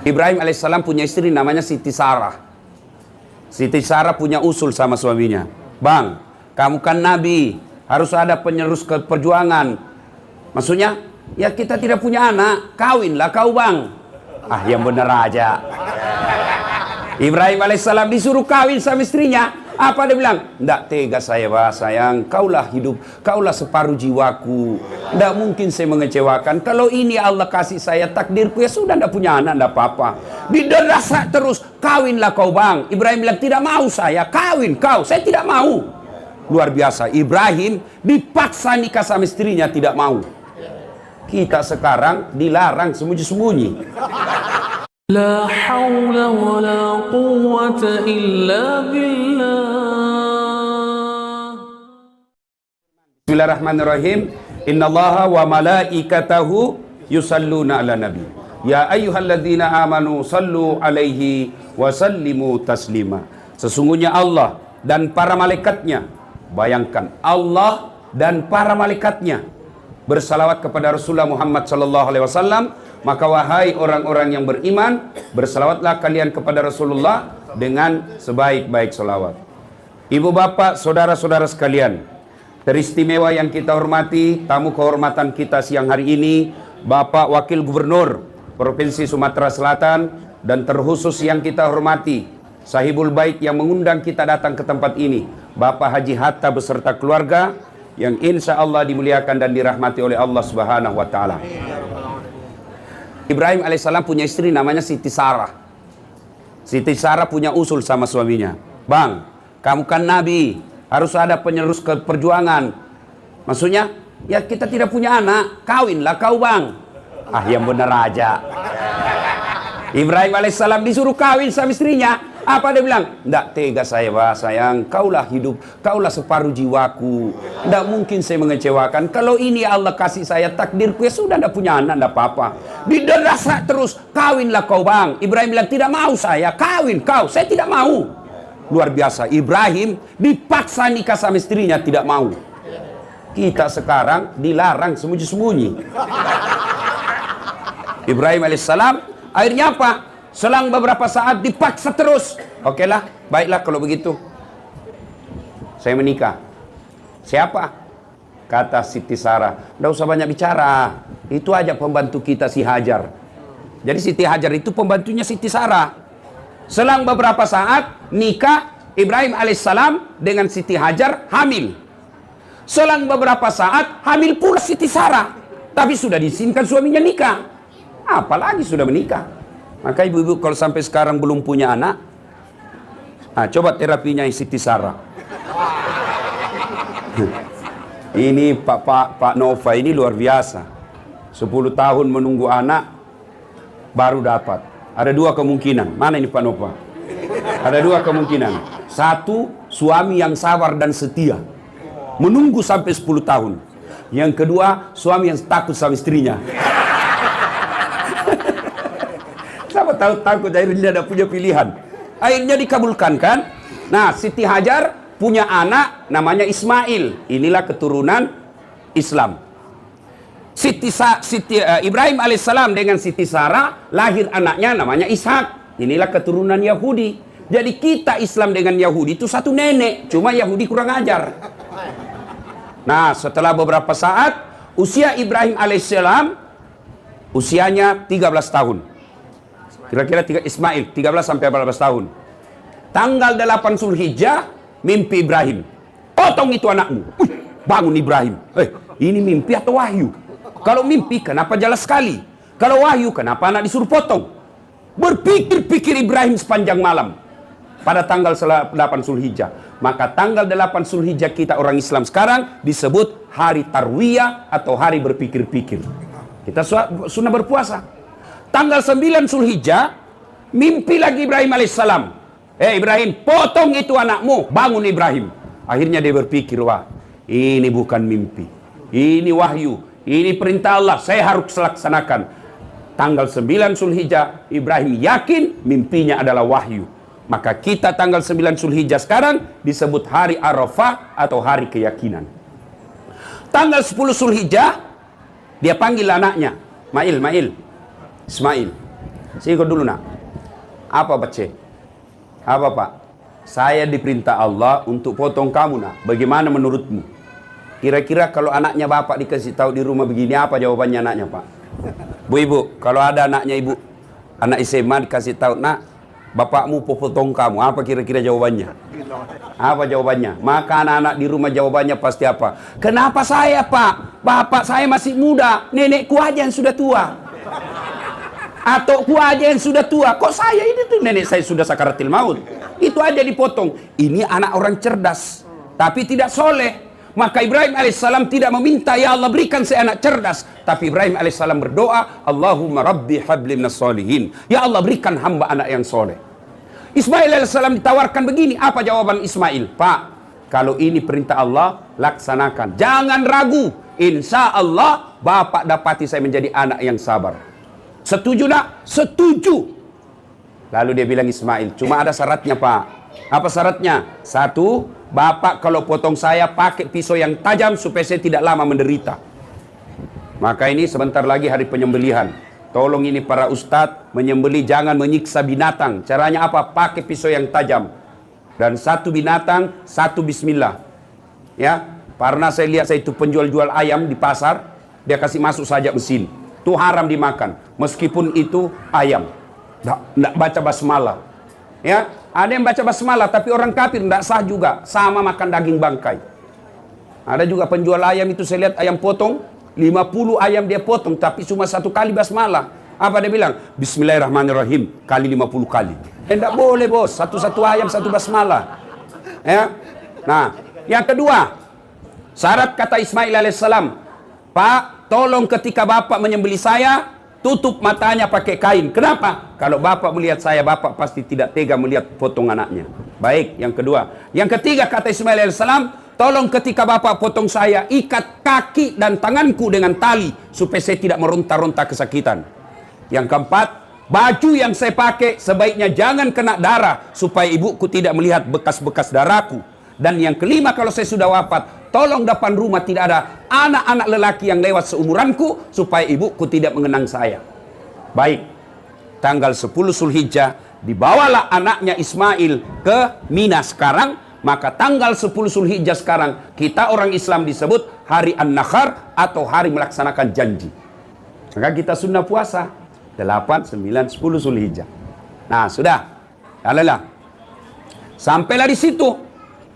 Ibrahim alaihissalam punya istri namanya Siti Sarah. Siti Sarah punya usul sama suaminya. Bang, kamu kan nabi, harus ada penerus ke perjuangan. Maksudnya, ya kita tidak punya anak, kawinlah kau bang. Ah, yang bener aja. Ibrahim alaihissalam disuruh kawin sama istrinya. Apa dia bilang? Tidak tega saya, bah, sayang. Kaulah hidup, kaulah separuh jiwaku. Tidak mungkin saya mengecewakan. Kalau ini Allah kasih saya takdirku, ya sudah, tidak punya anak, tidak apa-apa. Didesak terus, kawinlah kau bang. Ibrahim bilang, tidak mau saya, kawin kau. Saya tidak mau. Luar biasa, Ibrahim dipaksa nikah sama istrinya, tidak mau. Kita sekarang dilarang sembunyi-sembunyi. La haula wa la quwwata illa billah. Bismillahirrahmanirrahim. Innallaha wa malaikatahu yusalluna ala nabi. Ya ayyuhalladzina amanu sallu alaihi wa sallimu taslima. Sesungguhnya Allah dan para malaikatnya, bayangkan Allah dan para malaikatnya bersalawat kepada Rasulullah Muhammad sallallahu alaihi wasallam. Maka wahai orang-orang yang beriman, bersalawatlah kalian kepada Rasulullah dengan sebaik-baik salawat. Ibu bapak, saudara-saudara sekalian, teristimewa yang kita hormati, tamu kehormatan kita siang hari ini, Bapak Wakil Gubernur Provinsi Sumatera Selatan, dan terkhusus yang kita hormati, Sahibul Bait yang mengundang kita datang ke tempat ini, Bapak Haji Hatta beserta keluarga, yang insya Allah dimuliakan dan dirahmati oleh Allah Subhanahu wa Ta'ala. Ibrahim alaihissalam punya istri namanya Siti Sarah. Siti Sarah punya usul sama suaminya. Bang, kamu kan nabi, harus ada penerus ke perjuangan. Maksudnya, ya kita tidak punya anak, kawinlah kau bang. Ah, yang bener aja. Ibrahim alaihissalam disuruh kawin sama istrinya. Apa dia bilang? Tidak tega saya, bah, sayang. Kaulah hidup, kaulah separuh jiwaku. Tidak mungkin saya mengecewakan. Kalau ini Allah kasih saya takdirku, ya sudah, tidak punya anak, tidak apa-apa. Didesak terus, kawinlah kau bang. Ibrahim bilang, tidak mau saya, kawin kau. Saya tidak mau. Luar biasa, Ibrahim dipaksa nikah sama istrinya, tidak mau. Kita sekarang dilarang sembunyi-sembunyi. Ibrahim alaihissalam akhirnya apa? Selang beberapa saat dipaksa terus. Oke lah, baiklah kalau begitu. Saya menikah. Siapa? Kata Siti Sarah. Tidak usah banyak bicara. Itu aja pembantu kita si Hajar. Jadi Siti Hajar itu pembantunya Siti Sarah. Selang beberapa saat nikah Ibrahim alaihissalam dengan Siti Hajar hamil. Selang beberapa saat hamil pula Siti Sarah. Tapi sudah diizinkan suaminya nikah. Apalagi sudah menikah. Maka ibu-ibu kalau sampai sekarang belum punya anak, nah, coba terapinya Siti Sarah. Ini Pak Nova ini luar biasa. 10 tahun menunggu anak baru dapat. Ada dua kemungkinan. Mana ini Pak Nova? Ada dua kemungkinan. Satu, suami yang sabar dan setia, menunggu sampai 10 tahun. Yang kedua, suami yang takut sama istrinya. Siapa tahu takut, akhirnya tidak punya pilihan. Akhirnya dikabulkan kan. Nah, Siti Hajar punya anak namanya Ismail. Inilah keturunan Islam. Ibrahim alaihissalam dengan Siti Sarah lahir anaknya namanya Ishak. Inilah keturunan Yahudi. Jadi kita Islam dengan Yahudi itu satu nenek. Cuma Yahudi kurang ajar. Nah, setelah beberapa saat usia Ibrahim alaihissalam usianya 13 tahun. Kira-kira Ismail 13 sampai 14 tahun. Tanggal 8 Zulhijjah mimpi Ibrahim. Potong itu anakmu. Bangun Ibrahim. Ini mimpi atau wahyu? Kalau mimpi kenapa jelas sekali? Kalau wahyu kenapa anak disuruh potong? Berpikir-pikir Ibrahim sepanjang malam. Pada tanggal 8 Zulhijjah. Maka tanggal 8 Zulhijjah kita orang Islam sekarang disebut hari Tarwiyah atau hari berpikir-pikir. Kita sunnah berpuasa. Tanggal 9 Zulhijjah, mimpi lagi Ibrahim alaihissalam. Ibrahim, potong itu anakmu. Bangun Ibrahim. Akhirnya dia berpikir, wah, ini bukan mimpi. Ini wahyu. Ini perintah Allah. Saya harus laksanakan. Tanggal 9 Zulhijjah, Ibrahim yakin mimpinya adalah wahyu. Maka kita tanggal 9 Zulhijjah sekarang disebut hari Arafah atau hari keyakinan. Tanggal 10 Zulhijjah, dia panggil anaknya. Ismail. Sini dulu nak. Apa baca? Apa pak? Saya diperintah Allah untuk potong kamu nak. Bagaimana menurutmu? Kira-kira kalau anaknya bapak dikasih tahu di rumah begini, apa jawabannya anaknya pak? Bu ibu, kalau ada anaknya ibu, anak SMA dikasih tahu, nak, bapakmu potong kamu, apa kira-kira jawabannya? Apa jawabannya? Maka anak-anak di rumah jawabannya pasti apa? Kenapa saya pak? Bapak saya masih muda, nenekku aja yang sudah tua. Atau ku aja yang sudah tua. Kok saya ini tuh nenek saya sudah sakaratil maut. Itu aja dipotong. Ini anak orang cerdas, tapi tidak soleh. Maka Ibrahim alaihissalam tidak meminta, ya Allah berikan saya anak cerdas. Tapi Ibrahim alaihissalam berdoa, Allahumma rabbi habli minas solihin. Ya Allah berikan hamba anak yang soleh. Ismail alaihissalam ditawarkan begini. Apa jawaban Ismail? Pak, kalau ini perintah Allah, laksanakan. Jangan ragu. Insya Allah bapak dapati saya menjadi anak yang sabar. Setuju nak? Setuju. Lalu dia bilang Ismail, cuma ada syaratnya pak. Apa syaratnya? Satu, bapak kalau potong saya pakai pisau yang tajam supaya saya tidak lama menderita. Maka ini sebentar lagi hari penyembelihan. Tolong ini para ustadz, menyembelih jangan menyiksa binatang. Caranya apa? Pakai pisau yang tajam. Dan satu binatang, satu bismillah. Ya, karena saya lihat saya itu penjual-jual ayam di pasar, dia kasih masuk saja mesin. Itu haram dimakan, meskipun itu ayam. Nggak baca basmalah. Ya, ada yang baca basmalah, tapi orang kafir nggak sah juga, sama makan daging bangkai. Ada juga penjual ayam itu saya lihat ayam potong, 50 ayam dia potong, tapi cuma satu kali basmalah. Apa dia bilang? Bismillahirrahmanirrahim, kali 50 kali. Nggak boleh bos, satu-satu ayam satu basmalah. Ya, nah, yang kedua, syarat kata Ismail alaihissalam, Pak, tolong ketika bapak menyembelih saya, tutup matanya pakai kain. Kenapa? Kalau bapak melihat saya, bapak pasti tidak tega melihat potong anaknya. Baik, yang kedua. Yang ketiga kata Ismail alaihissalam, tolong ketika bapak potong saya, ikat kaki dan tanganku dengan tali, supaya saya tidak meronta-ronta kesakitan. Yang keempat, baju yang saya pakai sebaiknya jangan kena darah, supaya ibuku tidak melihat bekas-bekas darahku. Dan yang kelima, kalau saya sudah wafat, tolong depan rumah tidak ada anak-anak lelaki yang lewat seumuranku, supaya ibuku tidak mengenang saya. Baik, tanggal 10 Zulhijjah, dibawalah anaknya Ismail ke Mina sekarang. Maka tanggal 10 Zulhijjah sekarang, kita orang Islam disebut hari An-Nakhar, atau hari melaksanakan janji. Maka kita sunnah puasa 8, 9, 10 Zulhijjah. Nah sudah, alalah. Sampailah di situ,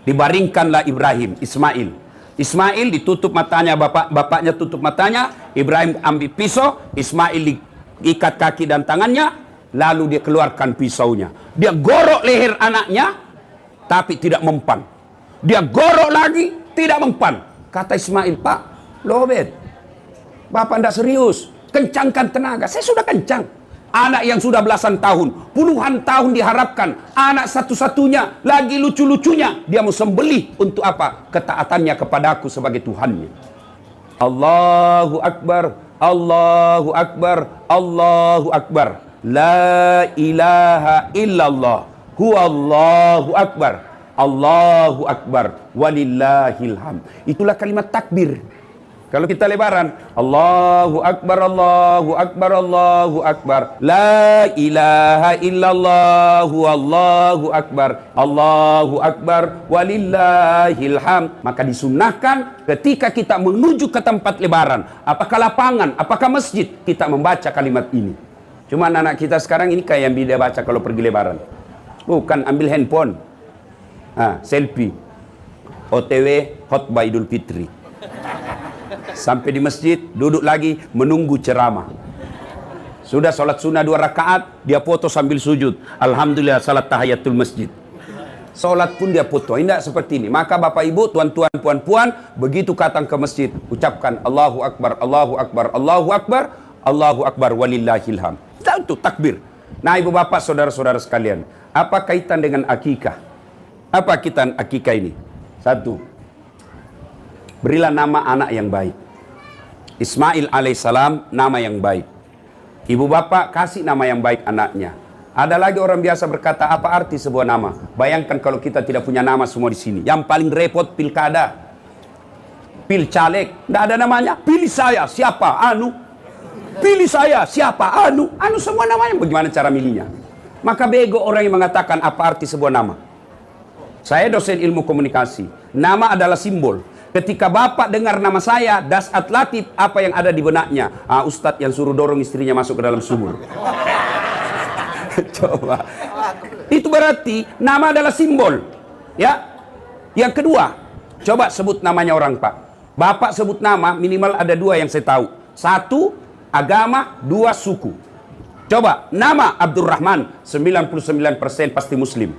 dibaringkanlah Ibrahim, Ismail ditutup matanya, bapaknya tutup matanya, Ibrahim ambil pisau, Ismail diikat kaki dan tangannya, lalu dia keluarkan pisaunya. Dia gorok leher anaknya, tapi tidak mempan. Dia gorok lagi, tidak mempan. Kata Ismail, Pak, lobet, bapak tidak serius, kencangkan tenaga. Saya sudah kencang. Anak yang sudah belasan tahun, puluhan tahun diharapkan, anak satu-satunya, lagi lucu-lucunya, dia mau sembelih untuk apa? Ketaatannya kepadaku sebagai Tuhannya. Allahu Akbar, Allahu Akbar, Allahu Akbar. La ilaha illallah, huwallahu akbar, Allahu Akbar, walillahil hamd. Itulah kalimat takbir. Kalau kita lebaran, Allahu Akbar, Allahu Akbar, Allahu Akbar. La ilaha illallah, Allahu Akbar, Allahu Akbar, walillahil hamd. Maka disunnahkan ketika kita menuju ke tempat lebaran, apakah lapangan, apakah masjid, kita membaca kalimat ini. Cuma anak kita sekarang ini kayak yang dia baca kalau pergi lebaran. Bukan ambil handphone, selfie, OTW khutbah Idul Fitri. Sampai di masjid, duduk lagi menunggu ceramah. Sudah sholat sunnah 2 rakaat, dia foto sambil sujud. Alhamdulillah salat tahiyatul masjid. Sholat pun dia foto. Tidak seperti ini. Maka bapak ibu, tuan-tuan, puan-puan, begitu datang ke masjid, ucapkan Allahu Akbar, Allahu Akbar, Allahu Akbar, Allahu Akbar, walillahil hamd. Itu takbir. Nah ibu bapak, saudara-saudara sekalian, apa kaitan dengan akikah? Apa kaitan akikah ini? Satu, berilah nama anak yang baik. Ismail alaihissalam nama yang baik. Ibu bapak kasih nama yang baik anaknya. Ada lagi orang biasa berkata, apa arti sebuah nama? Bayangkan kalau kita tidak punya nama semua di sini. Yang paling repot pilkada, pil caleg, tidak ada namanya. Pilih saya, siapa? Anu. Pilih saya, siapa? Anu semua namanya. Bagaimana cara milihnya? Maka bego orang yang mengatakan apa arti sebuah nama. Saya dosen ilmu komunikasi. Nama adalah simbol. Ketika bapak dengar nama saya, Dasat Latif, apa yang ada di benaknya? Ustadz yang suruh dorong istrinya masuk ke dalam sumur. Coba. Itu berarti nama adalah simbol. Ya. Yang kedua, coba sebut namanya orang, Pak. Bapak sebut nama, minimal ada dua yang saya tahu. Satu, agama. Dua, suku. Coba, nama Abdurrahman, 99% pasti Muslim.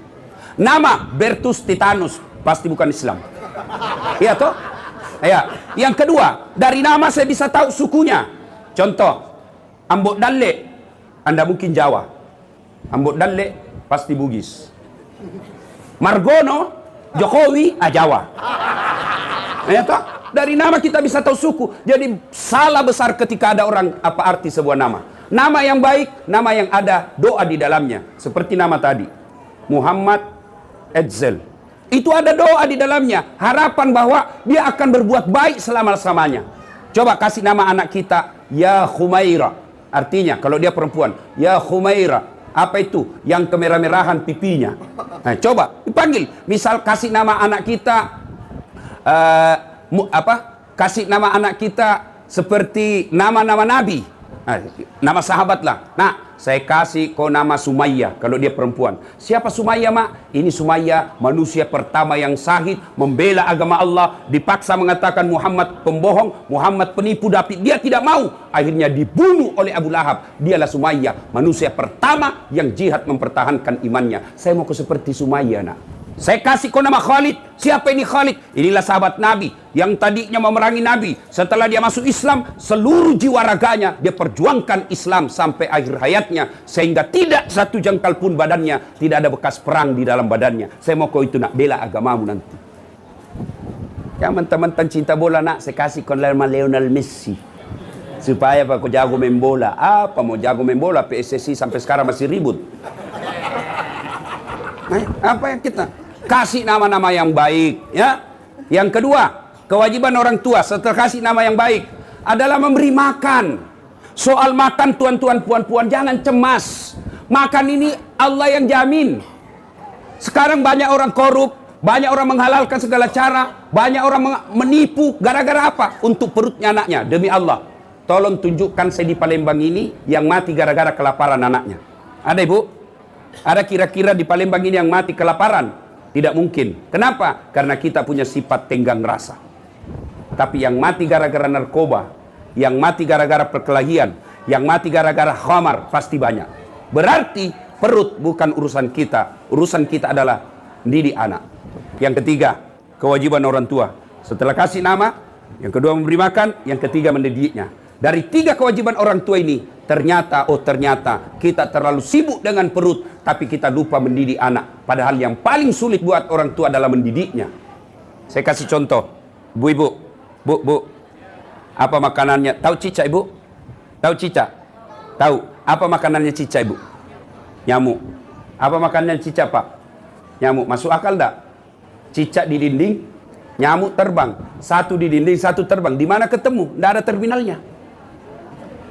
Nama Bertus Titanus, pasti bukan Islam. Iya toh? Ya. Yang kedua, dari nama saya bisa tahu sukunya. Contoh, Ambok Dalle, Anda mungkin Jawa. Ambok Dalle, pasti Bugis. Margono, Jokowi, Jawa. Ya toh? Dari nama kita bisa tahu suku. Jadi salah besar ketika ada orang apa arti sebuah nama. Nama yang baik, nama yang ada doa di dalamnya. Seperti nama tadi, Muhammad Edzel. Itu ada doa di dalamnya. Harapan bahwa dia akan berbuat baik selama-lamanya. Coba kasih nama anak kita, Ya Khumaira. Artinya, kalau dia perempuan, Ya Khumaira. Apa itu? Yang kemerah-merahan pipinya. Nah, coba dipanggil. Misal kasih nama anak kita, kasih nama anak kita seperti nama-nama Nabi. Nah, nama sahabat lah. Nah, saya kasih kau nama Sumayyah kalau dia perempuan. Siapa Sumayyah, Mak? Ini Sumayyah, manusia pertama yang syahid membela agama Allah, dipaksa mengatakan Muhammad pembohong, Muhammad penipu, tapi dia tidak mau. Akhirnya dibunuh oleh Abu Lahab. Dialah Sumayyah, manusia pertama yang jihad mempertahankan imannya. Saya mau seperti Sumayyah, Nak. Saya kasih kau nama Khalid. Siapa ini Khalid? Inilah sahabat Nabi yang tadinya memerangi Nabi. Setelah dia masuk Islam, seluruh jiwa raganya dia perjuangkan Islam sampai akhir hayatnya, sehingga tidak satu jengkal pun badannya tidak ada bekas perang di dalam badannya. Saya mau kau itu, Nak, bela agamamu nanti. Yang mentang-mentang cinta bola, Nak, saya kasih kau nama Lionel Messi. Supaya kau jago main bola. Apa mau jago main bola? PSSI sampai sekarang masih ribut. Nah, apa yang kita kasih nama-nama yang baik, ya? Yang kedua, kewajiban orang tua setelah kasih nama yang baik adalah memberi makan. Soal makan, tuan-tuan, puan-puan, jangan cemas. Makan ini Allah yang jamin. Sekarang banyak orang korup, banyak orang menghalalkan segala cara, banyak orang menipu gara-gara apa? Untuk perutnya anaknya. Demi Allah, tolong tunjukkan saya di Palembang ini yang mati gara-gara kelaparan anaknya. Ada, Ibu? Ada kira-kira di Palembang ini yang mati kelaparan? Tidak mungkin. Kenapa? Karena kita punya sifat tenggang rasa. Tapi yang mati gara-gara narkoba, yang mati gara-gara perkelahian, yang mati gara-gara khamar, pasti banyak. Berarti perut bukan urusan kita. Urusan kita adalah mendidik anak. Yang ketiga, kewajiban orang tua. Setelah kasih nama, yang kedua memberi makan, yang ketiga mendidiknya. Dari tiga kewajiban orang tua ini, ternyata kita terlalu sibuk dengan perut, tapi kita lupa mendidik anak. Padahal yang paling sulit buat orang tua adalah mendidiknya. Saya kasih contoh. Bu, apa makanannya? Tahu cicak, Ibu? Tahu cicak? Tahu. Apa makanannya cicak, Ibu? Nyamuk. Apa makanannya cicak, Pak? Nyamuk. Masuk akal enggak? Cicak di dinding, nyamuk terbang. Satu di dinding, satu terbang. Di mana ketemu? Enggak ada terminalnya.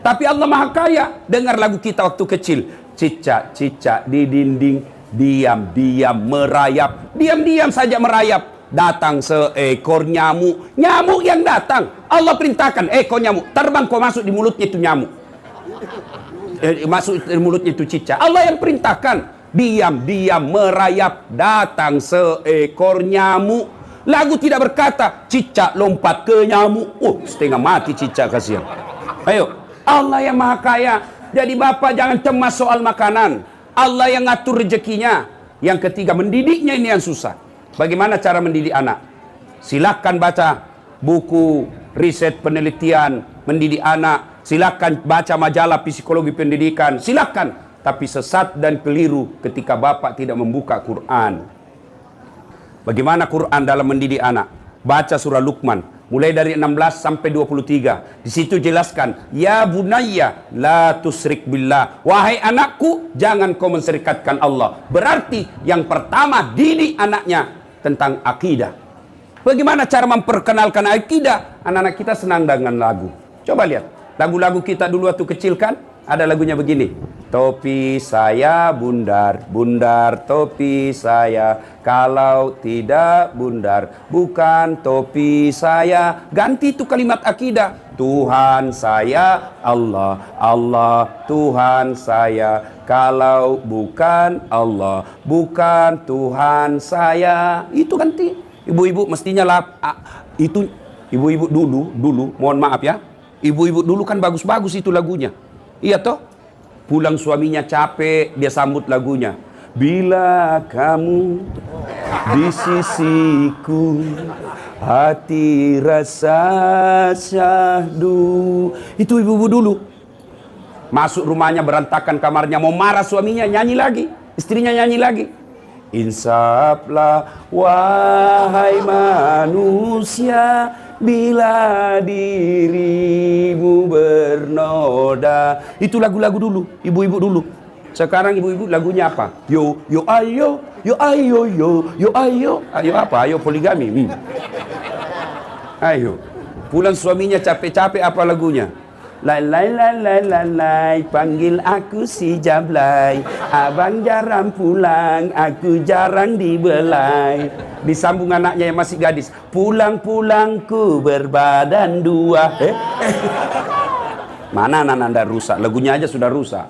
Tapi Allah Maha Kaya. Dengar lagu kita waktu kecil. Cicak-cicak di dinding, diam-diam merayap. Diam-diam saja merayap. Datang seekor nyamuk. Nyamuk yang datang. Allah perintahkan, kau nyamuk, terbang kau masuk di mulutnya itu nyamuk. Masuk di mulutnya itu cicak. Allah yang perintahkan. Diam-diam merayap. Datang seekor nyamuk. Lagu tidak berkata, cicak lompat ke nyamuk. Setengah mati cicak, kasihan. Ayo. Allah yang Maha Kaya. Jadi bapak jangan cemas soal makanan. Allah yang ngatur rezekinya. Yang ketiga, mendidiknya ini yang susah. Bagaimana cara mendidik anak? Silakan baca buku riset penelitian mendidik anak. Silakan baca majalah psikologi pendidikan. Silakan. Tapi sesat dan keliru ketika bapak tidak membuka Quran. Bagaimana Quran dalam mendidik anak? Baca surah Luqman. Mulai dari 16 sampai 23. Di situ jelaskan, ya bunayya la tusyrik billah. Wahai anakku, jangan kau menserikatkan Allah. Berarti yang pertama didik anaknya tentang akidah. Bagaimana cara memperkenalkan akidah? Anak-anak kita senang dengan lagu. Coba lihat. Lagu-lagu kita dulu waktu kecil kan ada lagunya begini. Topi saya bundar, bundar topi saya. Kalau tidak bundar, bukan topi saya. Ganti itu kalimat akidah. Tuhan saya Allah, Allah Tuhan saya. Kalau bukan Allah, bukan Tuhan saya. Itu ganti. Ibu-ibu mestinya lah itu. Ibu-ibu dulu, mohon maaf ya. Ibu-ibu dulu kan bagus-bagus itu lagunya. Iya toh? Pulang suaminya capek, dia sambut lagunya. Bila kamu di sisiku, hati rasa syahdu. Itu ibu-ibu dulu. Masuk rumahnya berantakan kamarnya, mau marah suaminya, nyanyi lagi. Istrinya nyanyi lagi. Insaflah wahai manusia, bila dirimu bernoda. Itu lagu-lagu dulu, ibu-ibu dulu. Sekarang ibu-ibu lagunya apa? Yo ayo, yo ayo, yo ayo. Ayo apa? Ayo poligami. Ayo. Pulang suaminya capek-capek, apa lagunya? Lai, panggil aku si Jablay. Abang jarang pulang, aku jarang dibelai. Disambung anaknya yang masih gadis. Pulang-pulangku berbadan dua. Mana anak Anda rusak? Lagunya aja sudah rusak.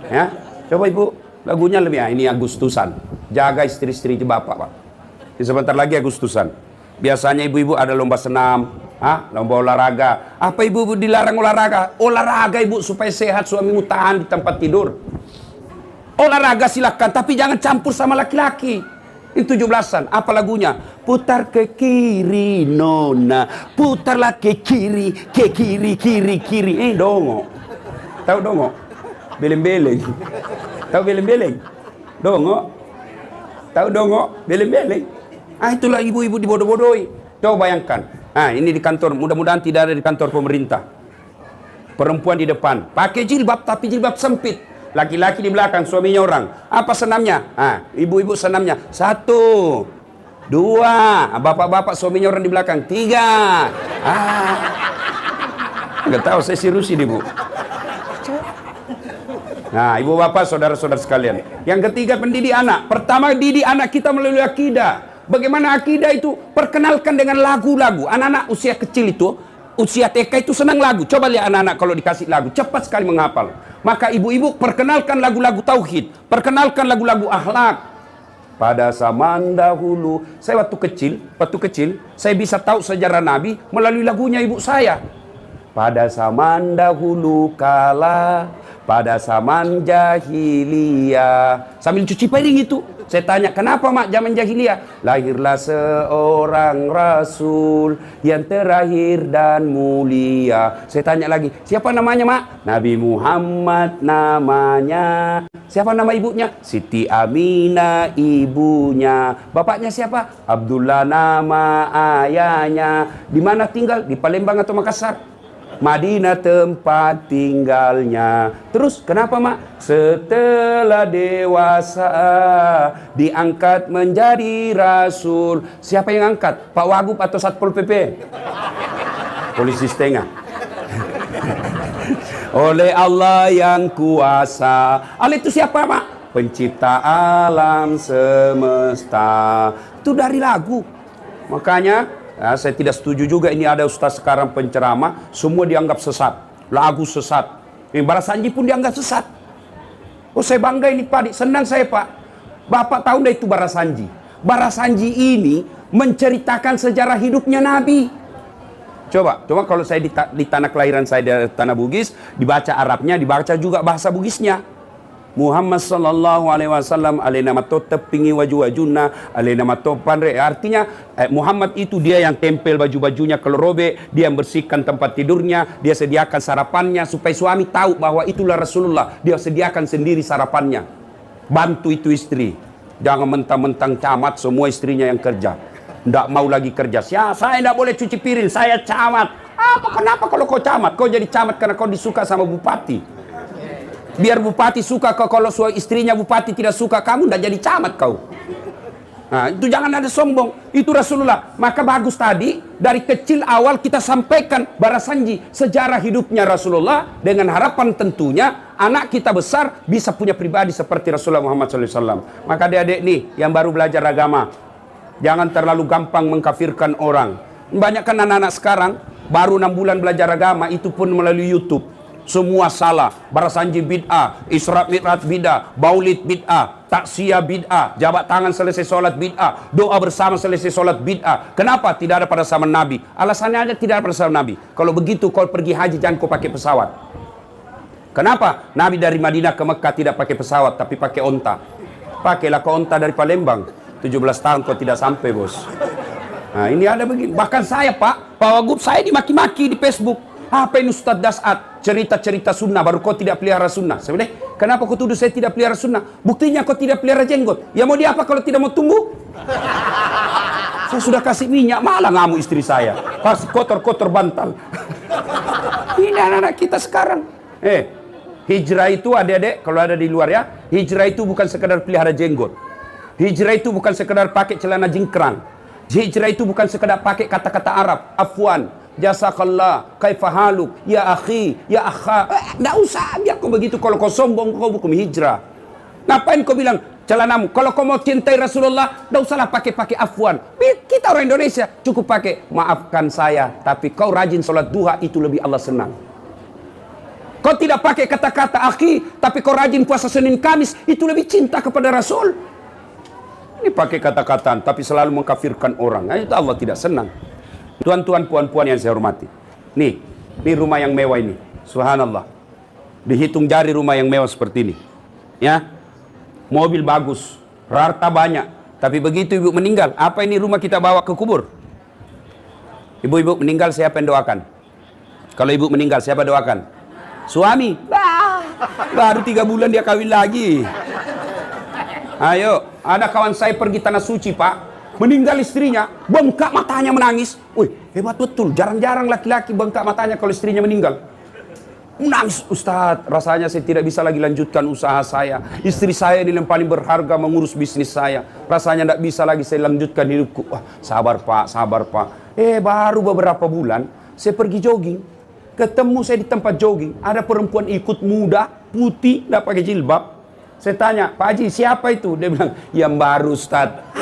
Ya, coba ibu, lagunya lebih. Ini Agustusan. Jaga istri-istri bapak, Pak. Sebentar lagi Agustusan. Biasanya ibu-ibu ada lomba senam. Lomba olahraga. Apa ibu dilarang olahraga? Olahraga ibu supaya sehat, suamimu tahan di tempat tidur. Olahraga silakan, tapi jangan campur sama laki-laki. Ini 17-an. Apa lagunya? Putar ke kiri nona, putarlah ke kiri, kiri. Dongo. Tahu dongo? Beleng-beleng. Tahu beleng-beleng? Dongo. Tahu dongo? Beleng-beleng. Itulah ibu-ibu dibodoh-bodohi. Coba bayangkan. Ini di kantor, mudah-mudahan tidak ada di kantor pemerintah. Perempuan di depan, pakai jilbab tapi jilbab sempit. Laki-laki di belakang, suaminya orang. Apa senamnya? Ibu-ibu senamnya. 1, 2, bapak-bapak suaminya orang di belakang. 3. Nggak tahu, saya sirusi ibu. Nah, ibu bapak, saudara-saudara sekalian. Yang ketiga, pendidik anak. Pertama, didik anak kita melalui akidah. Bagaimana akidah itu? Perkenalkan dengan lagu-lagu. Anak-anak usia kecil itu, usia TK itu senang lagu. Coba lihat anak-anak kalau dikasih lagu, cepat sekali menghafal. Maka ibu-ibu perkenalkan lagu-lagu tauhid, perkenalkan lagu-lagu akhlak. Pada zaman dahulu, saya waktu kecil, saya bisa tahu sejarah Nabi melalui lagunya ibu saya. Pada zaman dahulu kala, pada zaman jahiliyah. Sambil cuci piring itu. Saya tanya, kenapa mak zaman jahiliyah? Lahirlah seorang rasul yang terakhir dan mulia. Saya tanya lagi, siapa namanya mak? Nabi Muhammad namanya. Siapa nama ibunya? Siti Aminah ibunya. Bapaknya siapa? Abdullah nama ayahnya. Di mana tinggal? Di Palembang atau Makassar? Madinah tempat tinggalnya. Terus kenapa mak? Setelah dewasa diangkat menjadi rasul. Siapa yang angkat? Pak Wagub atau Satpol PP? Polisi setengah. Oleh Allah yang kuasa. Allah itu siapa mak? Pencipta alam semesta. Itu dari lagu. Makanya saya tidak setuju juga ini ada ustaz sekarang penceramah, semua dianggap sesat. Lagu sesat. Bara Sanji pun dianggap sesat. Oh saya bangga ini Pak, senang saya Pak. Bapak tahu dah itu Bara Sanji. Bara Sanji ini menceritakan sejarah hidupnya Nabi. Coba kalau saya di tanah kelahiran saya di tanah Bugis, dibaca Arabnya, dibaca juga bahasa Bugisnya. Muhammad sallallahu alaihi wasallam alaina mato tepingi waju-wajuna alaina mato pandre. Artinya Muhammad itu dia yang tempel baju-bajunya kalau robek, dia yang bersihkan tempat tidurnya, dia sediakan sarapannya supaya suami tahu bahwa itulah Rasulullah. Dia sediakan sendiri sarapannya. Bantu itu istri. Jangan mentang-mentang camat semua istrinya yang kerja. Nggak mau lagi kerja. Saya nggak boleh cuci piring, saya camat. Kenapa kalau kau camat? Kau jadi camat karena kau disuka sama bupati. Biar bupati suka kau, kalau istrinya bupati tidak suka kamu, nggak jadi camat kau. Nah, itu jangan ada sombong. Itu Rasulullah. Maka bagus tadi, dari kecil awal kita sampaikan barasanji sejarah hidupnya Rasulullah, dengan harapan tentunya anak kita besar bisa punya pribadi seperti Rasulullah Muhammad SAW. Maka adik-adik nih yang baru belajar agama, jangan terlalu gampang mengkafirkan orang. Banyak kan anak-anak sekarang baru 6 bulan belajar agama, itu pun melalui YouTube. Semua salah. Barasanji bid'ah, Isra Mi'raj bid'ah, Maulid bid'ah, taksiyah bid'ah, jabat tangan selesai sholat bid'ah, doa bersama selesai sholat bid'ah. Kenapa? Tidak ada pada zaman Nabi. Alasannya ada tidak ada pada zaman Nabi. Kalau begitu kau pergi haji jangan kau pakai pesawat. Kenapa? Nabi dari Madinah ke Mekah tidak pakai pesawat tapi pakai onta. Pakailah ke onta dari Palembang. 17 tahun kau tidak sampai, bos. Nah, ini ada begini. Bahkan saya, Pak Wagub, saya dimaki-maki di Facebook. Apa ini Ustadz Dasat? Cerita-cerita sunnah, baru kau tidak pelihara sunnah. Sebenarnya, kenapa kau tuduh saya tidak pelihara sunnah? Buktinya kau tidak pelihara jenggot. Ya mau dia apa kalau tidak mau tumbuh? Saya sudah kasih minyak, malah ngamuk istri saya. Kasih kotor-kotor bantal. Ini anak-anak kita sekarang. Hijrah itu adik-adik, kalau ada di luar ya, hijrah itu bukan sekedar pelihara jenggot. Hijrah itu bukan sekedar pakai celana jingkrang. Hijrah itu bukan sekedar pakai kata-kata Arab. Afwan, jazakallah, kaifahaluk, ya akhi, ya akha. Nggak usah, biar kau begitu. Kalau kau sombong, kau bukan hijrah. Ngapain kau bilang celanamu? Kalau kau mau cintai Rasulullah, nggak usahlah pakai afwan. Kita orang Indonesia cukup pakai maafkan saya, tapi kau rajin sholat duha, itu lebih Allah senang. Kau tidak pakai kata-kata akhi, tapi kau rajin puasa Senin Kamis, itu lebih cinta kepada Rasul. Ini pakai kata-kataan, tapi selalu mengkafirkan orang. Nah, itu Allah tidak senang. Tuan-tuan, puan-puan yang saya hormati. Nih rumah yang mewah ini. Subhanallah. Dihitung jari rumah yang mewah seperti ini. Ya. Mobil bagus, harta banyak. Tapi begitu ibu meninggal, apa ini rumah kita bawa ke kubur? Ibu-ibu meninggal, siapa yang doakan? Kalau ibu meninggal, siapa doakan? Suami. Baru 3 bulan dia kawin lagi. Ayo, ada kawan saya pergi tanah suci, Pak. Meninggal istrinya, bengkak matanya menangis. Wih, hebat betul. Jarang-jarang laki-laki bengkak matanya kalau istrinya meninggal. Menangis, Ustadz. Rasanya saya tidak bisa lagi lanjutkan usaha saya. Istri saya ini yang paling berharga mengurus bisnis saya. Rasanya tidak bisa lagi saya lanjutkan hidupku. Wah, sabar Pak, sabar Pak. Baru beberapa bulan, saya pergi jogging. Ketemu saya di tempat jogging. Ada perempuan ikut muda, putih, tidak pakai jilbab. Saya tanya, Pak Haji, siapa itu? Dia bilang, yang baru Ustadz.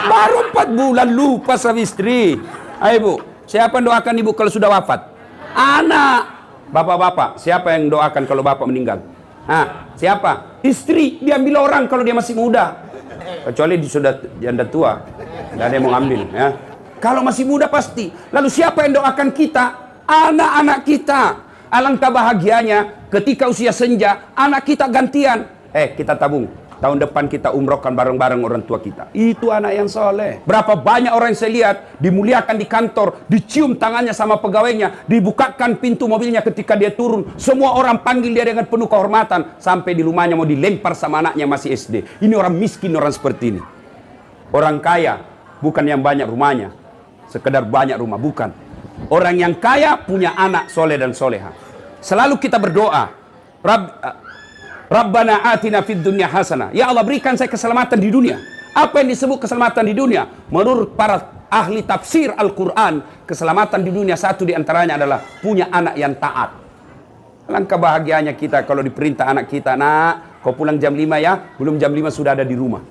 Baru 4 bulan lupa sama istri. Ayo Bu, siapa yang doakan ibu kalau sudah wafat? Anak. Bapak-bapak, siapa yang doakan kalau bapak meninggal? Siapa? Istri, diambil orang kalau dia masih muda. Kecuali dia sudah janda tua. Tidak ada yang mau ambil. Ya. Kalau masih muda pasti. Lalu siapa yang doakan kita? Anak-anak kita. Alangkah bahagianya ketika usia senja, anak kita gantian. Kita tabung. Tahun depan kita umrohkan bareng-bareng orang tua kita. Itu anak yang soleh. Berapa banyak orang yang saya lihat dimuliakan di kantor, dicium tangannya sama pegawainya, dibukakan pintu mobilnya ketika dia turun. Semua orang panggil dia dengan penuh kehormatan. Sampai di rumahnya mau dilempar sama anaknya masih SD. Ini orang miskin, orang seperti ini. Orang kaya, bukan yang banyak rumahnya. Sekedar banyak rumah, bukan. Orang yang kaya punya anak soleh dan soleha. Selalu kita berdoa, Rabbana atina fid dunya hasanah. Ya Allah, berikan saya keselamatan di dunia. Apa yang disebut keselamatan di dunia? Menurut para ahli tafsir Al-Quran, keselamatan di dunia satu diantaranya adalah punya anak yang taat. Alangkah bahagianya kita kalau diperintah anak kita, nak, kau pulang jam 5 ya, belum jam 5 sudah ada di rumah.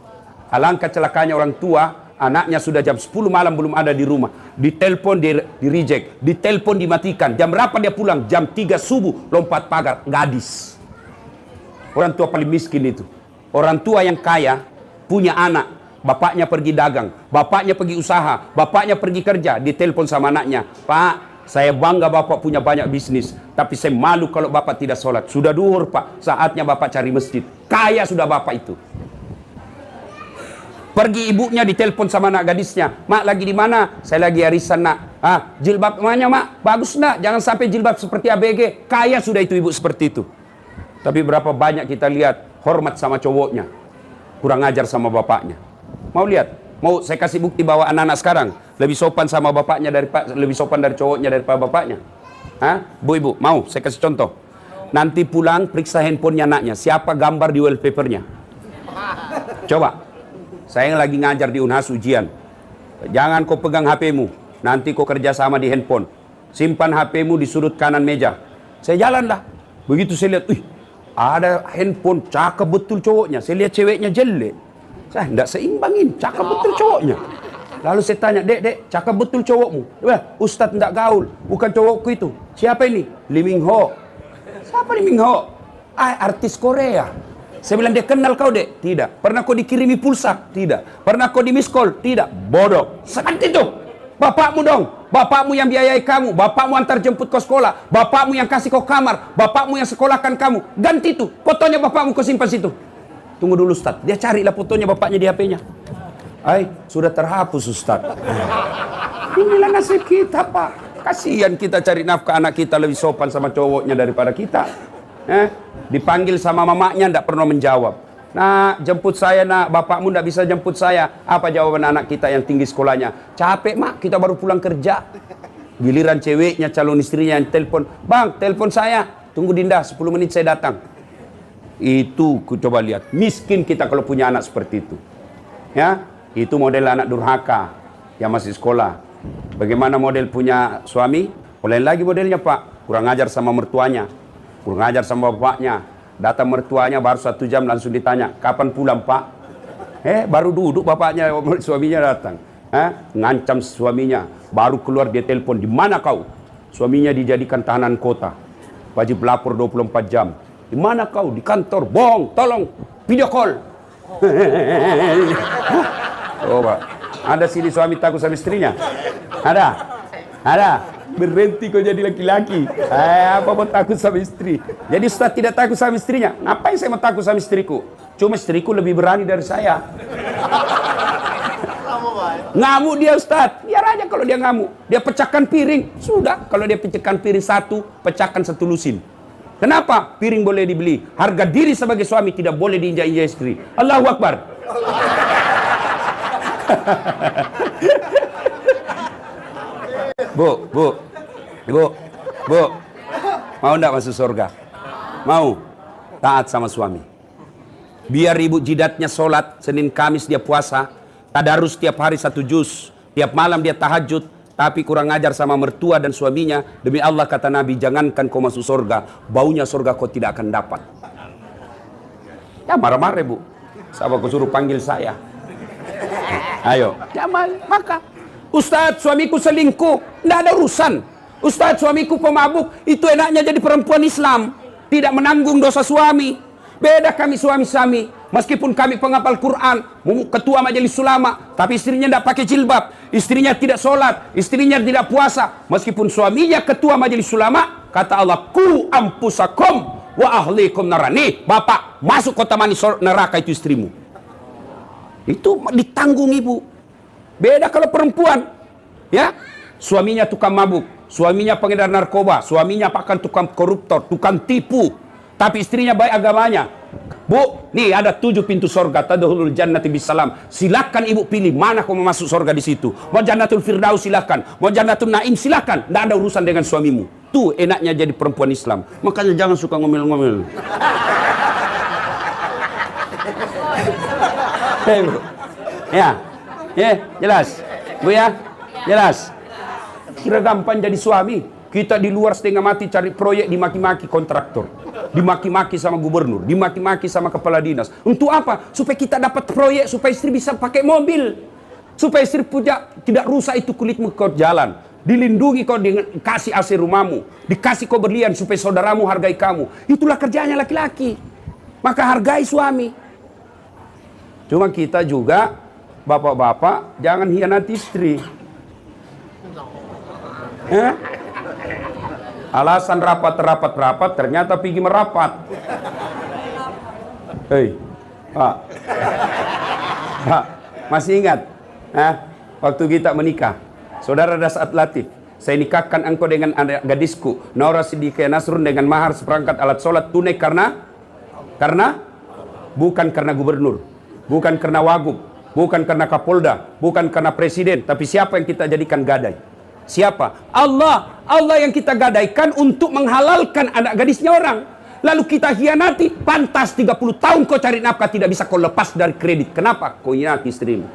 Alangkah celakanya orang tua, anaknya sudah jam 10 malam belum ada di rumah. Ditelepon di reject, ditelepon dimatikan. Jam berapa dia pulang? Jam 3 subuh, lompat pagar, gadis. Orang tua paling miskin itu. Orang tua yang kaya punya anak, bapaknya pergi dagang, bapaknya pergi usaha, bapaknya pergi kerja, ditelepon sama anaknya, Pak, saya bangga bapak punya banyak bisnis, tapi saya malu kalau bapak tidak sholat. Sudah duhur Pak, saatnya bapak cari masjid. Kaya sudah bapak itu. Pergi ibunya ditelepon sama anak gadisnya, Mak lagi di mana? Saya lagi arisan nak. Jilbab mana Mak? Bagus nak, jangan sampai jilbab seperti ABG. Kaya sudah itu ibu seperti itu. Tapi berapa banyak kita lihat hormat sama cowoknya, kurang ajar sama bapaknya. Mau lihat? Mau saya kasih bukti bahwa anak-anak sekarang lebih sopan sama bapaknya lebih sopan dari cowoknya daripada bapaknya. Bu ibu, mau saya kasih contoh. Nanti pulang periksa handphonenya anaknya, siapa gambar di wallpapernya. Coba. Saya lagi ngajar di Unhas ujian. Jangan kau pegang HP-mu, nanti kau kerja sama di handphone. Simpan HP-mu di sudut kanan meja. Saya jalan lah. Begitu saya lihat, ada handphone, cakep betul cowoknya. Saya lihat ceweknya jelek. Saya tidak seimbangin, cakep betul cowoknya. Lalu saya tanya, dek, cakep betul cowokmu. Ustadz tidak gaul, bukan cowokku itu. Siapa ini? Lee Min Ho. Siapa Lee Min Ho? Artis Korea. Saya bilang, dia kenal kau, dek? Tidak. Pernah kau dikirimi pulsa? Tidak. Pernah kau di miss call? Tidak. Bodoh. Seperti itu. Bapakmu dong. Bapakmu yang biayai kamu. Bapakmu antar jemput ke sekolah. Bapakmu yang kasih kau kamar. Bapakmu yang sekolahkan kamu. Ganti itu. Fotonya bapakmu kau simpan situ. Tunggu dulu, Ustaz. Dia carilah fotonya bapaknya di HP-nya. Sudah terhapus, Ustaz. Inilah nasib kita, Pak. Kasihan kita cari nafkah, anak kita lebih sopan sama cowoknya daripada kita. Dipanggil sama mamanya tidak pernah menjawab. Nah, jemput saya, nak. Bapakmu tidak bisa jemput saya. Apa jawaban anak kita yang tinggi sekolahnya? Capek, mak. Kita baru pulang kerja. Giliran ceweknya, calon istrinya yang telepon. Bang, telepon saya. Tunggu Dinda, 10 menit saya datang. Itu ku coba lihat. Miskin kita kalau punya anak seperti itu. Ya, itu model anak durhaka yang masih sekolah. Bagaimana model punya suami? Lain lagi modelnya, Pak. Kurang ajar sama mertuanya. Kurang ajar sama bapaknya. Datang mertuanya baru 1 jam langsung ditanya, kapan pulang, Pak? Baru duduk bapaknya, suaminya datang. Ngancam suaminya. Baru keluar dia telepon, di mana kau? Suaminya dijadikan tahanan kota. Wajib lapor 24 jam. Di mana kau? Di kantor. Bohong, tolong video call. Pak. Ada sini suami takut sama istrinya? Ada. Berhenti kau jadi laki-laki. Apa mau takut sama istri? Jadi Ustaz tidak takut sama istrinya. Ngapain saya mau takut sama istriku? Cuma istriku lebih berani dari saya. Ngamuk dia, Ustaz. Biar aja kalau dia ngamuk. Dia pecahkan piring. Sudah. Kalau dia pecahkan piring 1, pecahkan 1 lusin. Kenapa? Piring boleh dibeli. Harga diri sebagai suami tidak boleh diinjak-injak istri. Allahu Akbar. Bu, mau enggak masuk surga? Mau? Taat sama suami. Biar ibu jidatnya sholat, Senin Kamis dia puasa, tadarus tiap hari 1 juz, tiap malam dia tahajud, tapi kurang ajar sama mertua dan suaminya. Demi Allah kata Nabi, jangankan kau masuk surga, baunya surga kau tidak akan dapat. Ya marah-marah, Bu. Sahabat kau suruh panggil saya. Ayo. Ya maka. Ustaz, suamiku selingkuh. Tidak ada urusan. Ustaz, suamiku pemabuk. Itu enaknya jadi perempuan Islam. Tidak menanggung dosa suami. Beda kami suami-suami. Meskipun kami penghafal Quran, ketua majelis ulama, tapi istrinya tidak pakai jilbab. Istrinya tidak sholat. Istrinya tidak puasa. Meskipun suaminya ketua majelis ulama, kata Allah, ku ampusakum wa ahlikum narani. Bapak, masuk kota manis neraka itu istrimu. Itu ditanggung ibu. Beda kalau perempuan, ya, suaminya tukang mabuk, suaminya pengedar narkoba, suaminya bahkan tukang koruptor, tukang tipu, tapi istrinya baik agamanya. Bu, nih ada 7 pintu surga, tadkhulul jannati bisalam. Silakan ibu pilih mana kau mau masuk surga di situ. Mau jannatul firdaus silakan, mau jannatul naim silakan. Tidak ada urusan dengan suamimu. Tuh enaknya jadi perempuan Islam. Makanya jangan suka ngomel-ngomel. Jelas, Bu ya, jelas. Kira gampang jadi suami. Kita di luar setengah mati cari proyek, dimaki-maki kontraktor, dimaki-maki sama gubernur, dimaki-maki sama kepala dinas. Untuk apa? Supaya kita dapat proyek, supaya istri bisa pakai mobil, supaya istri punya tidak rusak itu kulitmu kau jalan, dilindungi kau dengan kasih AC rumahmu, dikasih kau berlian supaya saudaramu hargai kamu. Itulah kerjanya laki-laki. Maka hargai suami. Cuma kita juga bapak-bapak jangan hianati istri. Alasan rapat ternyata pergi merapat. Pak, masih ingat? Waktu kita menikah, saudara Dasat Latif, saya nikahkan engkau dengan anak gadisku Naura Siddiqah Nasrun dengan mahar seperangkat alat sholat tunai karena bukan karena gubernur, bukan karena wagub, bukan karena kapolda, bukan karena presiden, tapi siapa yang kita jadikan gadai? Siapa? Allah. Allah yang kita gadaikan untuk menghalalkan anak gadisnya orang. Lalu kita hianati. Pantas 30 tahun kau cari nafkah, tidak bisa kau lepas dari kredit. Kenapa? Kau hianati istrimu.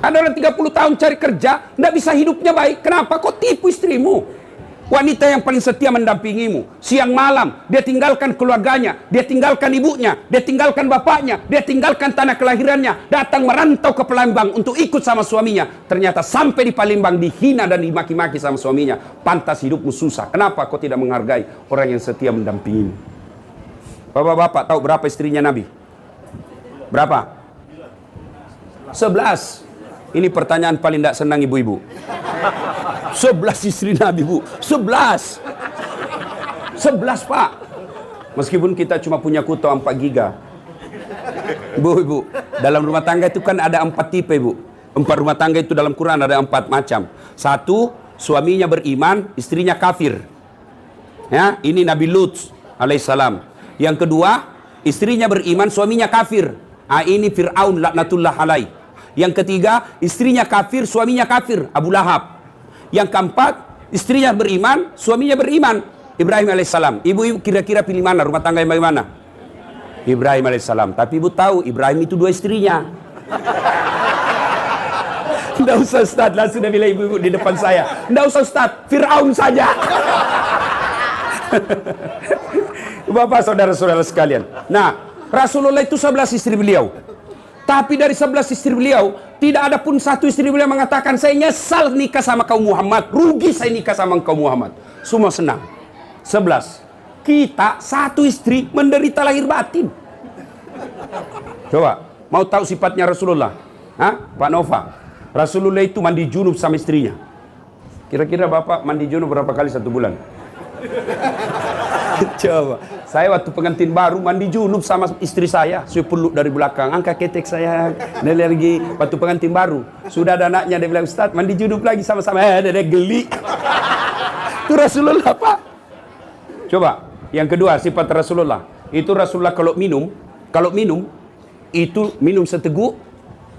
Ada orang 30 tahun cari kerja, tidak bisa hidupnya baik. Kenapa? Kau tipu istrimu. Wanita yang paling setia mendampingimu. Siang malam, dia tinggalkan keluarganya, dia tinggalkan ibunya, dia tinggalkan bapaknya, dia tinggalkan tanah kelahirannya, datang merantau ke Palembang untuk ikut sama suaminya. Ternyata sampai di Palembang dihina dan dimaki-maki sama suaminya. Pantas hidupmu susah. Kenapa kau tidak menghargai orang yang setia mendampingimu? Bapak-bapak tahu berapa istrinya Nabi? Berapa? 11. Ini pertanyaan paling tidak senang ibu-ibu. 11 istri Nabi, Bu. 11. 11, Pak. Meskipun kita cuma punya kuota 4 giga. Ibu, dalam rumah tangga itu kan ada 4 tipe, Bu. 4 rumah tangga itu dalam Quran ada 4 macam. 1, suaminya beriman, istrinya kafir. Ya, ini Nabi Lut alaihissalam. Yang kedua, istrinya beriman, suaminya kafir. Ini Fir'aun laknatullah alaih. Yang ketiga, istrinya kafir, suaminya kafir, Abu Lahab. Yang keempat, istrinya beriman, suaminya beriman, Ibrahim alaihissalam. Ibu kira-kira pilih mana? Rumah tangga yang bagaimana? Ibrahim alaihissalam. Tapi ibu tahu, Ibrahim itu 2 istrinya. Tidak usah Ustaz, langsung sudah bilang ibu-ibu di depan saya. Tidak usah Ustaz, Fir'aun saja. Bapak saudara-saudara sekalian. Nah, Rasulullah itu 11 istri beliau. Tapi dari 11 istri beliau, tidak ada pun satu istri beliau mengatakan, saya nyesal nikah sama kaum Muhammad, rugi saya nikah sama kaum Muhammad. Semua senang. 11. Kita 1 istri menderita lahir batin. Coba, mau tahu sifatnya Rasulullah? Hah? Pak Nova. Rasulullah itu mandi junub sama istrinya. Kira-kira Bapak mandi junub berapa kali 1 bulan? Coba, saya waktu pengantin baru mandi junub sama istri saya peluk dari belakang, angkat ketek saya, dan lagi waktu pengantin baru sudah ada anaknya, dia bilang, Ustaz mandi junub lagi sama-sama, dia geli. Itu Rasulullah, Pak. Coba, yang kedua sifat Rasulullah itu, Rasulullah kalau minum itu minum seteguk,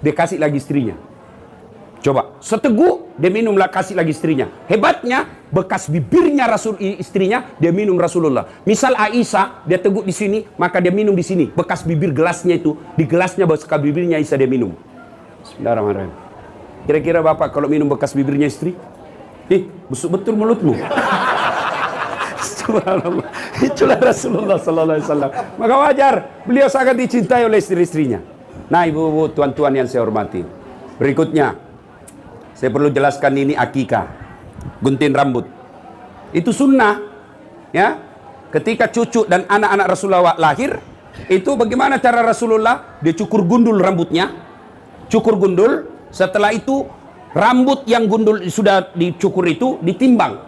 dia kasih lagi istrinya. Coba, seteguk dia minum kasih lagi istrinya. Hebatnya, bekas bibirnya istrinya dia minum Rasulullah. Misal Aisyah dia teguk di sini, maka dia minum di sini. Bekas bibir gelasnya itu, di gelasnya bekas bibirnya Aisyah dia minum. Bismillahirrahmanirrahim. Kira-kira Bapak kalau minum bekas bibirnya istri? Busuk betul mulutmu. Subhanallah. Itulah Rasulullah sallallahu alaihi wasallam. Maka wajar beliau sangat dicintai oleh istri-istrinya. Nah, ibu-ibu, tuan-tuan yang saya hormati. Berikutnya, saya perlu jelaskan ini akikah, gunting rambut. Itu sunnah, ya. Ketika cucu dan anak-anak Rasulullah lahir, itu bagaimana cara Rasulullah? Dia cukur gundul rambutnya, cukur gundul. Setelah itu rambut yang gundul sudah dicukur itu ditimbang,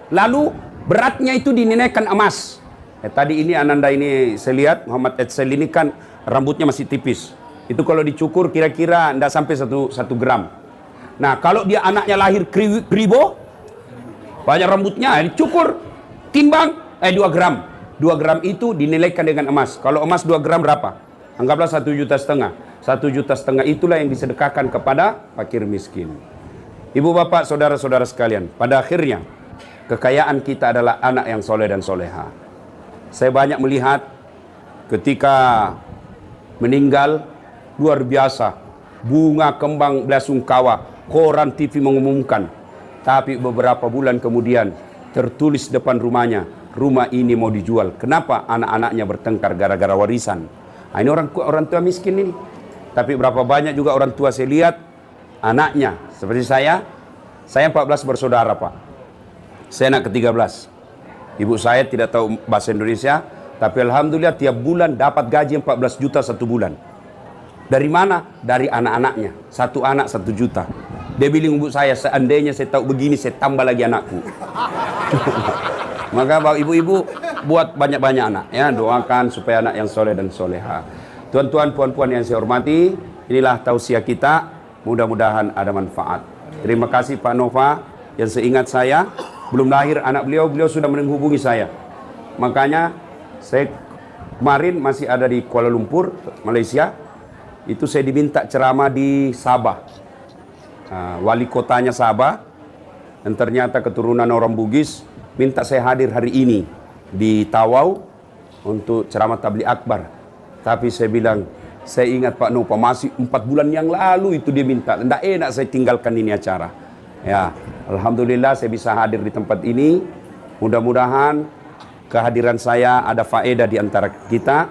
lalu beratnya itu dinilaikan emas. Tadi ini Ananda ini saya lihat Muhammad Edsel ini kan rambutnya masih tipis. Itu kalau dicukur kira-kira tidak sampai 1 gram. Nah, kalau dia anaknya lahir kribo, banyak rambutnya, dicukur, timbang, 2 gram. 2 gram itu dinilaikan dengan emas. Kalau emas 2 gram berapa? Anggaplah 1,5 juta. 1,5 juta itulah yang disedekahkan kepada fakir miskin. Ibu bapak, saudara-saudara sekalian, pada akhirnya, kekayaan kita adalah anak yang soleh dan soleha. Saya banyak melihat ketika meninggal, luar biasa, bunga kembang belasungkawa, koran TV mengumumkan. Tapi beberapa bulan kemudian tertulis depan rumahnya, rumah ini mau dijual. Kenapa? Anak-anaknya bertengkar gara-gara warisan. Nah, ini orang tua miskin ini. Tapi berapa banyak juga orang tua saya lihat anaknya seperti saya 14 bersaudara, Pak. Saya anak ke-13. Ibu saya tidak tahu bahasa Indonesia, tapi alhamdulillah tiap bulan dapat gaji 14 juta 1 bulan. Dari mana? Dari anak-anaknya. 1 anak 1 juta. Dia bilang ibu saya, seandainya saya tahu begini, saya tambah lagi anakku. Maka bapak ibu-ibu buat banyak-banyak anak, ya, doakan supaya anak yang soleh dan soleha. Tuan-tuan, puan-puan yang saya hormati, inilah tausiah kita. Mudah-mudahan ada manfaat. Terima kasih Pak Nova, yang seingat saya belum lahir anak beliau sudah menghubungi saya. Makanya saya kemarin masih ada di Kuala Lumpur, Malaysia. Itu saya diminta ceramah di Sabah. Wali kotanya Sabah, dan ternyata keturunan orang Bugis, minta saya hadir hari ini di Tawau untuk ceramah tabligh akbar. Tapi saya bilang, saya ingat Pak Nopa masih 4 bulan yang lalu itu dia minta. Tidak enak saya tinggalkan ini acara. Ya, alhamdulillah saya bisa hadir di tempat ini. Mudah-mudahan kehadiran saya ada faedah di antara kita.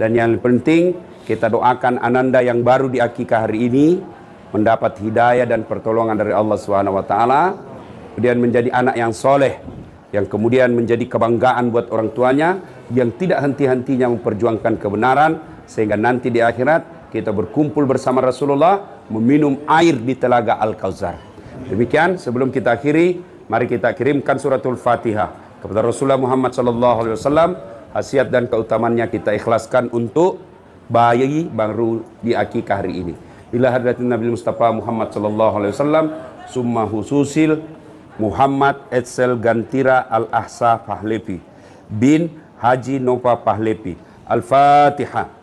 Dan yang penting kita doakan Ananda yang baru diakikah hari ini mendapat hidayah dan pertolongan dari Allah SWT. Kemudian menjadi anak yang soleh, yang kemudian menjadi kebanggaan buat orang tuanya, yang tidak henti-hentinya memperjuangkan kebenaran, sehingga nanti di akhirat kita berkumpul bersama Rasulullah meminum air di telaga Al-Kautsar. Demikian, sebelum kita akhiri, mari kita kirimkan suratul Fatihah kepada Rasulullah Muhammad SAW. Khasiat dan keutamannya kita ikhlaskan untuk bayi baru diakikah hari ini. Ila hadratin Nabi Mustafa Muhammad SAW, summa hususil Muhammad Edsel Gantira Al-Ahsa Pahlepi bin Haji Nova Pahlepi. Al-Fatihah.